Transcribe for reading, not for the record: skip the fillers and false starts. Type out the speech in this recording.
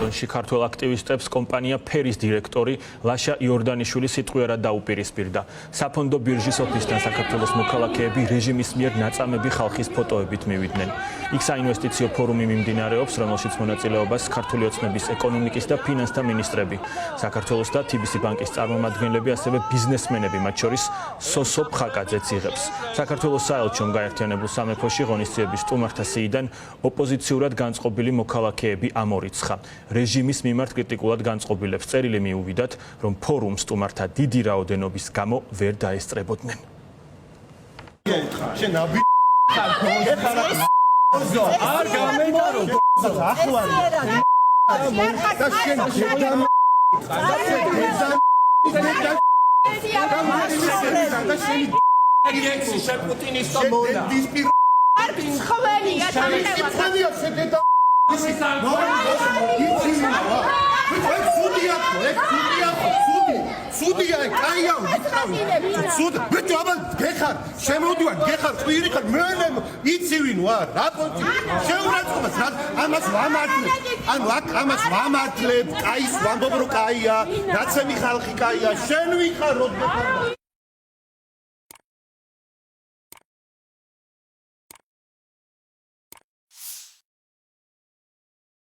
ლონდონში ქართველ აქტივისტებს კომპანია ფერის დირექტორი ლაშა იორდანიშვილი სიტყვიერად დაუპირისპირდა. საფონდო ბირჟის ოფისთან საქართველოს მოქალაქეები რეჟიმის მიერ ნაწამები ხალხის ფოტოებით მივიდნენ. იქ საინვესტიციო ფორუმი მიმდინარეობს, რომელშიც მონაწილეობას ქართული ოცნების ეკონომიკის და ფინანსთა მინისტრები, საქართველოს და TBC ბანკის წარმომადგენლები, ასევე ბიზნესმენები, მათ შორის სოსო ფხაკაძეც იღებს. საქართველოს საელჩომ გაერთიანებულ სამეფოში ღონისძიების სტუმართა სიიდან ოპოზიციურად განწყობილი მოქალაქეები ამორიცხა. რეჟიმის მიმართ კრიტიკულად განწყობილებს წერილი მიუვიდათ, რომ ფორუმ სტუმართა დიდი რაოდენობის გამო ვერ დაესწრებოდნენ. არ გამენტარო ამას ვამართლებ, კაის ვამბობ, რომ კაია, ნაცემი ხალხი კაია, შენ ვიხარ,